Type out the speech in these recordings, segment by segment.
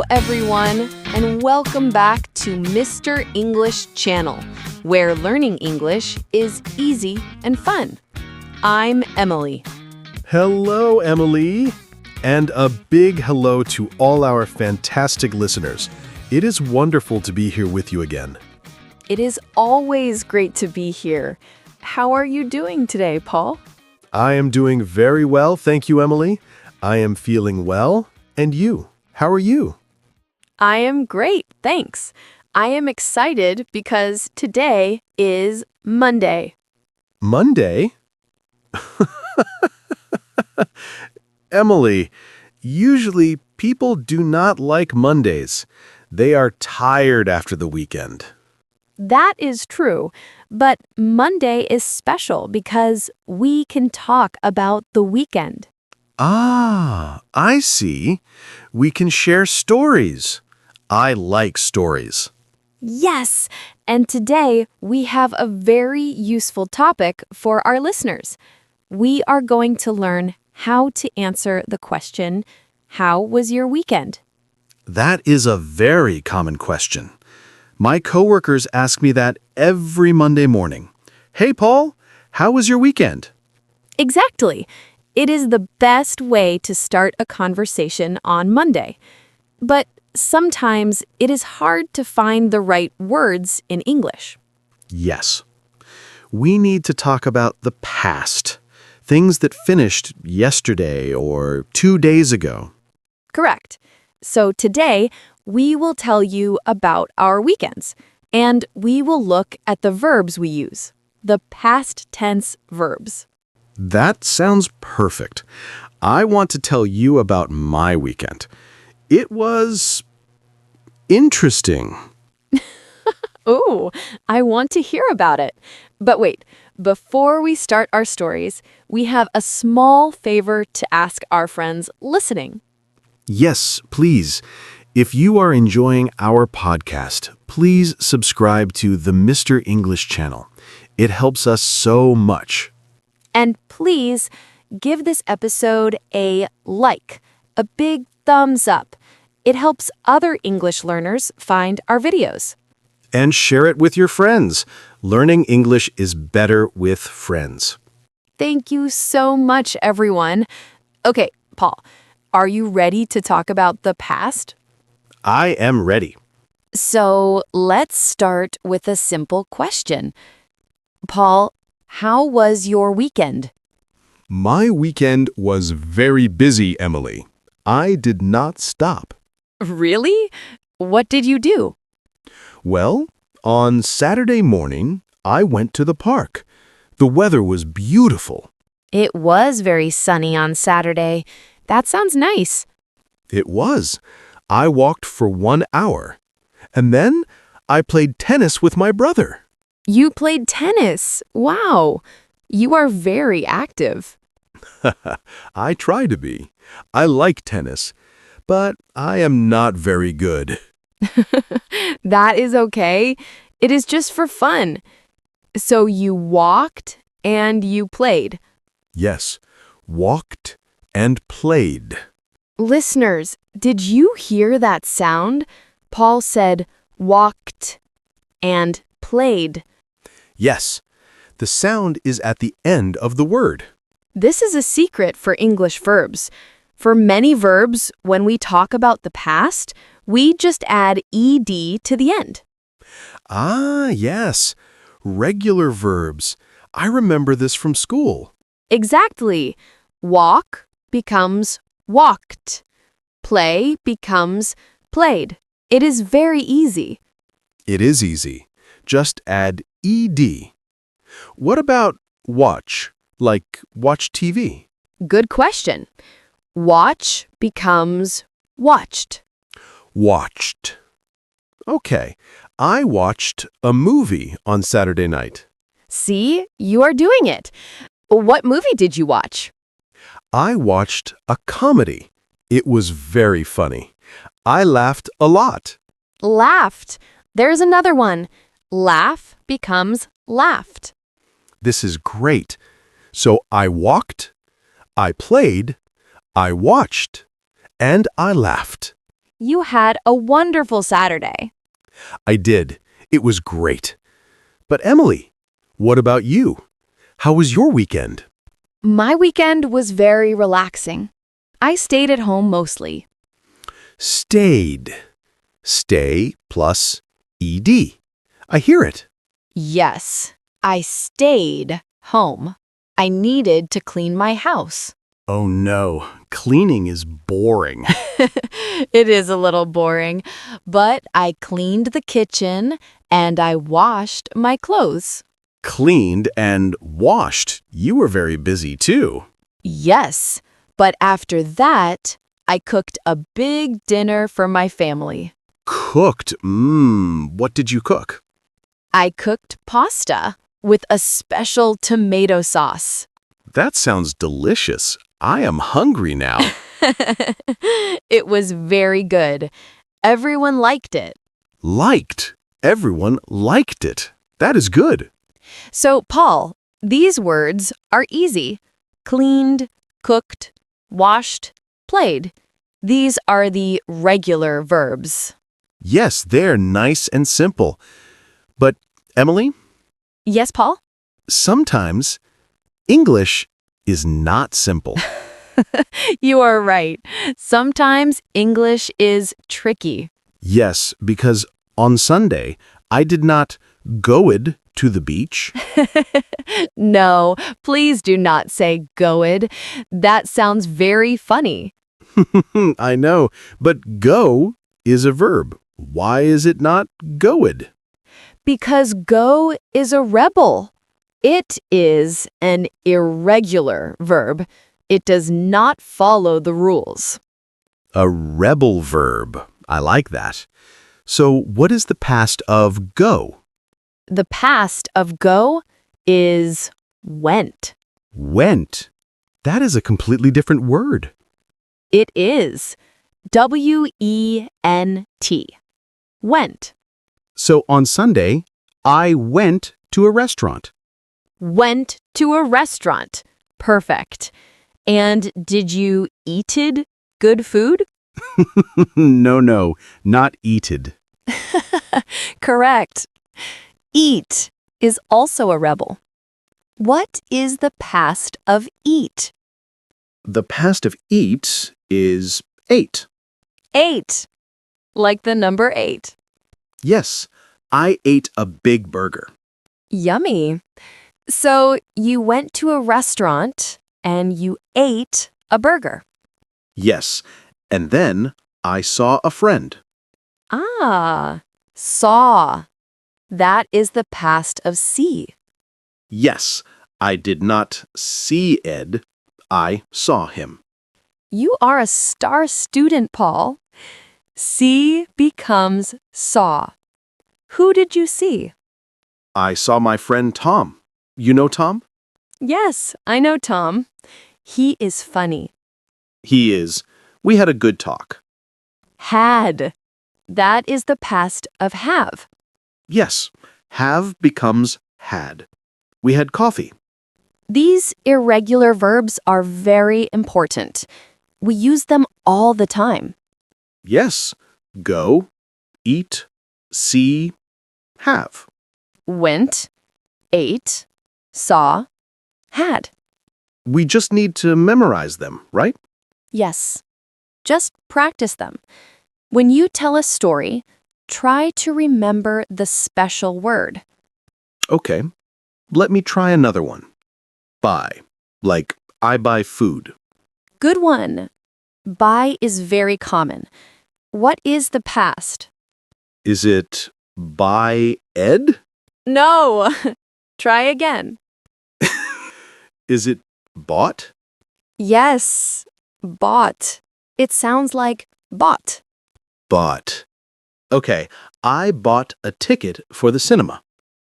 Hello, everyone, and welcome back to Mr. English Channel, where learning English is easy and fun. I'm Emily. Hello, Emily. And a big hello to all our fantastic listeners. It is wonderful to be here with you again. It is always great to be here. How are you doing today, Paul? I am doing very well, thank you, Emily. I am feeling well. And you? How are you? I am great, thanks. I am excited because today is Monday. Monday? Emily, usually people do not like Mondays. They are tired after the weekend. That is true, but Monday is special because we can talk about the weekend. Ah, I see. We can share stories. I like stories. Yes, and today we have a very useful topic for our listeners. We are going to learn how to answer the question, how was your weekend? That is a very common question. My coworkers ask me that every Monday morning. Hey, Paul, how was your weekend? Exactly. It is the best way to start a conversation on Monday. But sometimes it is hard to find the right words in English. Yes. We need to talk about the past, things that finished yesterday or 2 days ago. Correct. So today, we will tell you about our weekends, and we will look at the verbs we use, the past tense verbs. That sounds perfect. I want to tell you about my weekend. It was interesting. Ooh, I want to hear about it. But wait, before we start our stories, we have a small favor to ask our friends listening. Yes, please. If you are enjoying our podcast, please subscribe to the Mr. English channel. It helps us so much. And please give this episode a like, a big thumbs up. It helps other English learners find our videos. And share it with your friends. Learning English is better with friends. Thank you so much, everyone. Okay, Paul, are you ready to talk about the past? I am ready. So let's start with a simple question. Paul, how was your weekend? My weekend was very busy, Emily. I did not stop. Really? What did you do? Well, on Saturday morning, I went to the park. The weather was beautiful. It was very sunny on Saturday. That sounds nice. It was. I walked for 1 hour. And then I played tennis with my brother. You played tennis. Wow. You are very active. I try to be. I like tennis, but I am not very good. That is okay. It is just for fun. So you walked and you played. Yes, walked and played. Listeners, did you hear that sound? Paul said walked and played. Yes, the sound is at the end of the word. This is a secret for English verbs. For many verbs, when we talk about the past, we just add ed to the end. Ah, yes. Regular verbs. I remember this from school. Exactly. Walk becomes walked. Play becomes played. It is very easy. It is easy. Just add ed. What about watch, like watch TV? Good question. Watch becomes watched. Watched. Okay, I watched a movie on Saturday night. See, you are doing it. What movie did you watch? I watched a comedy. It was very funny. I laughed a lot. Laughed. There's another one. Laugh becomes laughed. This is great. So I walked, I played, I watched, and I laughed. You had a wonderful Saturday. I did. It was great. But Emily, what about you? How was your weekend? My weekend was very relaxing. I stayed at home mostly. Stayed. Stay plus ed. I hear it. Yes, I stayed home. I needed to clean my house. Oh no, cleaning is boring. It is a little boring, but I cleaned the kitchen and I washed my clothes. Cleaned and washed. You were very busy too. Yes, but after that, I cooked a big dinner for my family. Cooked. What did you cook? I cooked pasta with a special tomato sauce. That sounds delicious. I am hungry now. It was very good. Everyone liked it. Liked. Everyone liked it. That is good. So, Paul, these words are easy. Cleaned, cooked, washed, played. These are the regular verbs. Yes, they're nice and simple. But, Emily, Yes, Paul? sometimes English is not simple. You are right. Sometimes English is tricky. Yes, because on Sunday, I did not go-ed to the beach. No, please do not say goed. That sounds very funny. I know, but go is a verb. Why is it not go-ed? Because go is a rebel. It is an irregular verb. It does not follow the rules. A rebel verb. I like that. So what is the past of go? The past of go is went. Went. That is a completely different word. It is W-E-N-T. Went. So on Sunday, I went to a restaurant. Went to a restaurant. Perfect. And did you eated good food? No, not eated. Correct. Eat is also a rebel. What is the past of eat? The past of eat is ate. Ate. Like the number 8. Yes, I ate a big burger. Yummy. So you went to a restaurant and you ate a burger. Yes, and then I saw a friend. Ah, saw. That is the past of see. Yes, I did not see Ed. I saw him. You are a star student, Paul. See becomes saw. Who did you see? I saw my friend Tom. You know Tom? Yes, I know Tom. He is funny. He is. We had a good talk. Had. That is the past of have. Yes, have becomes had. We had coffee. These irregular verbs are very important. We use them all the time. Yes, go, eat, see, have. Went, ate, saw, had. We just need to memorize them, right? Yes. Just practice them. When you tell a story, try to remember the special word. Okay, let me try another one. Buy, like I buy food. Good one. Buy is very common. What is the past? Is it buy Ed? No. Try again. Is it bought? Yes. Bought. It sounds like bought. Bought. Okay, I bought a ticket for the cinema.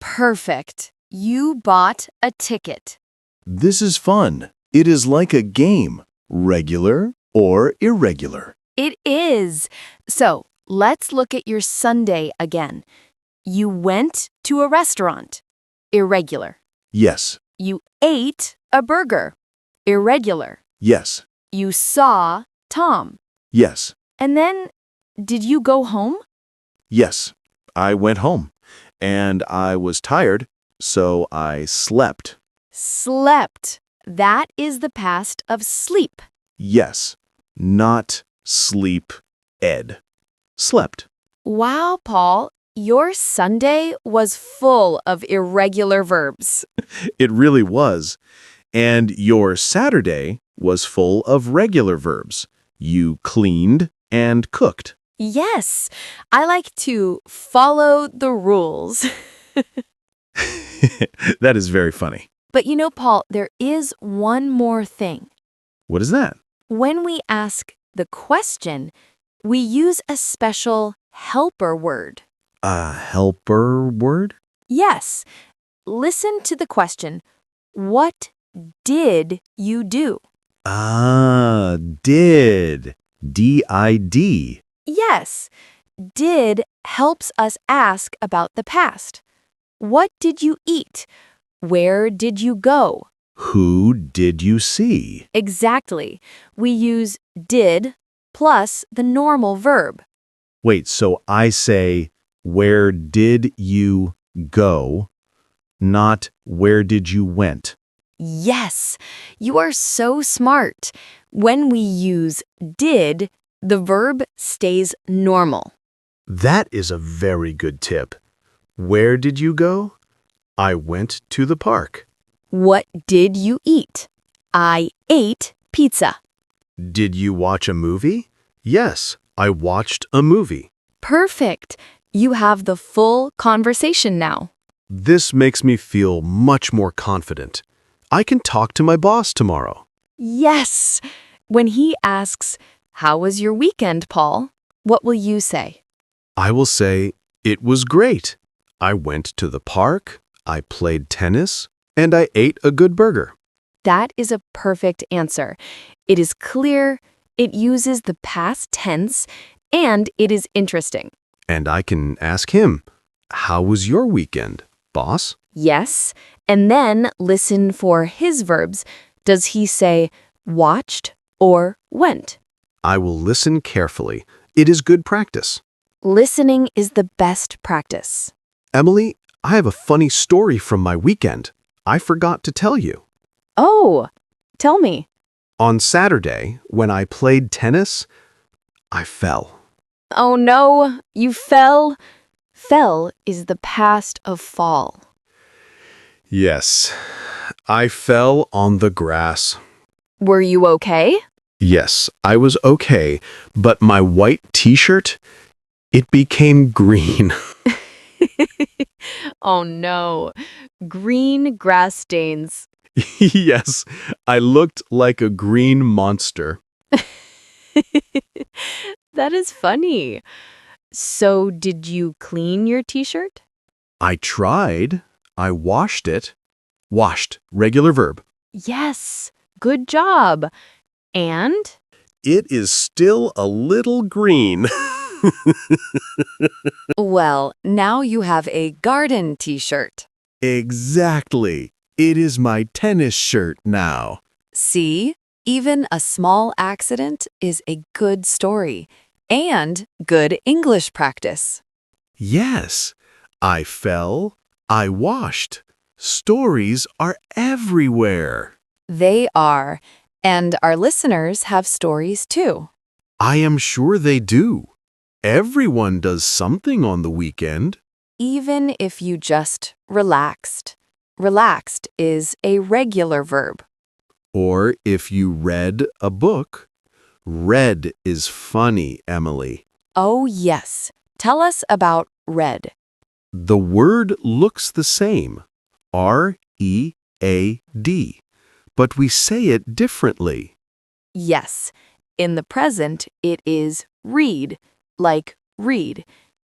Perfect. You bought a ticket. This is fun. It is like a game, regular or irregular. It is. So, let's look at your Sunday again. You went to a restaurant. Irregular. Yes, You ate a burger. Irregular. yes, You saw Tom. yes. And then, Did you go home? Yes, I went home. And I was tired, so I slept. Slept. That is the past of sleep. Yes, not sleep, Ed. Slept. Wow, Paul, your Sunday was full of irregular verbs. It really was. And your Saturday was full of regular verbs. You cleaned and cooked. Yes, I like to follow the rules. That is very funny. But you know, Paul, there is one more thing. What is that? When we ask the question, we use a special helper word. A helper word? Yes. Listen to the question. What did you do? Ah, did. D-I-D. Yes. Did helps us ask about the past. What did you eat? Where did you go? Who did you see? Exactly. We use did plus the normal verb. Wait, so I say, where did you go, not where did you went? Yes, you are so smart. When we use did, the verb stays normal. That is a very good tip. Where did you go? I went to the park. What did you eat? I ate pizza. Did you watch a movie? Yes, I watched a movie. Perfect. You have the full conversation now. This makes me feel much more confident. I can talk to my boss tomorrow. Yes. When he asks, "How was your weekend, Paul?" What will you say? I will say, it was great. I went to the park, I played tennis, and I ate a good burger. That is a perfect answer. It is clear, it uses the past tense, and it is interesting. And I can ask him, how was your weekend, boss? Yes, and then listen for his verbs. Does he say watched or went? I will listen carefully. It is good practice. Listening is the best practice. Emily, I have a funny story from my weekend. I forgot to tell you. Oh, tell me. On Saturday, when I played tennis, I fell. Oh no, you fell. Fell is the past of fall. Yes, I fell on the grass. Were you okay? Yes, I was okay, but my white t-shirt, it became green. Oh no, green grass stains. Yes, I looked like a green monster. That is funny. So, did you clean your t-shirt? I tried. I washed it. Washed, regular verb. Yes, good job. And? It is still a little green. Well, now you have a garden t-shirt. Exactly. It is my tennis shirt now. See, even a small accident is a good story and good English practice. Yes, I fell. I washed. Stories are everywhere. They are, and our listeners have stories too. I am sure they do. Everyone does something on the weekend. Even if you just relaxed. Relaxed is a regular verb. Or if you read a book. Read is funny, Emily. Oh, yes. Tell us about read. The word looks the same, R-E-A-D, but we say it differently. Yes. In the present, it is read, like read.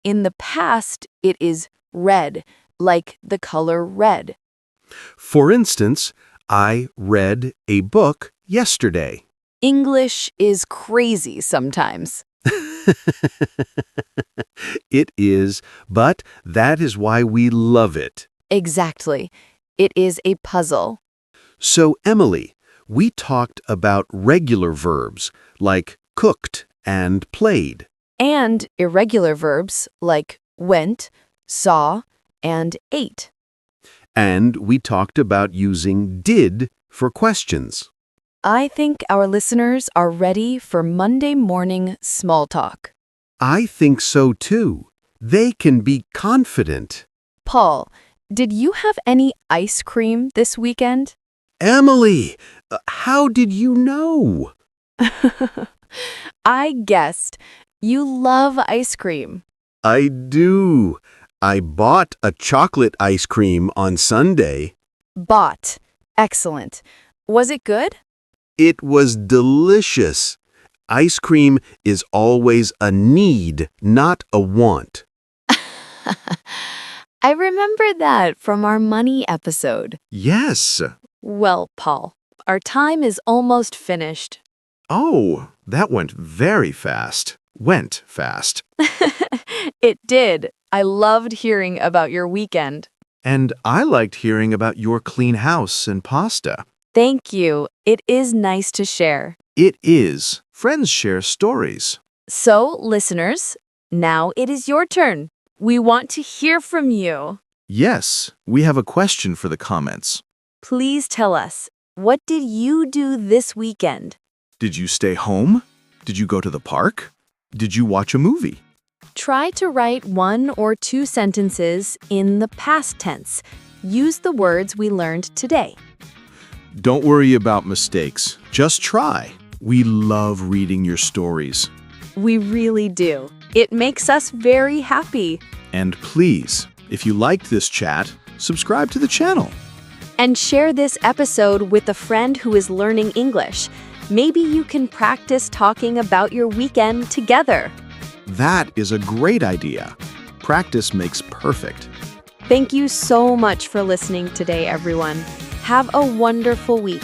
In the past, it is read, like the color red. For instance, I read a book yesterday. English is crazy sometimes. It is, but that is why we love it. Exactly. It is a puzzle. So, Emily, we talked about regular verbs like cooked and played. and irregular verbs like went, saw, and ate. And we talked about using did for questions. I think our listeners are ready for Monday morning small talk. I think so too. They can be confident. Paul, did you have any ice cream this weekend? Emily, how did you know? I guessed. You love ice cream. I do. I bought a chocolate ice cream on Sunday. Bought. Excellent. Was it good? It was delicious. Ice cream is always a need, not a want. I remember that from our money episode. Yes. Well, Paul, our time is almost finished. Oh, that went very fast. Went fast. It did. I loved hearing about your weekend. And I liked hearing about your clean house and pasta. Thank you. It is nice to share. It is. Friends share stories. So, listeners, now it is your turn. We want to hear from you. Yes, we have a question for the comments. Please tell us, what did you do this weekend? Did you stay home? Did you go to the park? Did you watch a movie? Try to write 1 or 2 sentences in the past tense. Use the words we learned today. Don't worry about mistakes. Just try. We love reading your stories. We really do. It makes us very happy. And please, if you liked this chat, subscribe to the channel. And share this episode with a friend who is learning English. Maybe you can practice talking about your weekend together. That is a great idea. Practice makes perfect. Thank you so much for listening today, everyone. Have a wonderful week.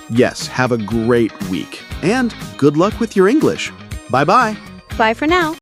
Yes, have a great week. And good luck with your English. Bye-bye. Bye for now.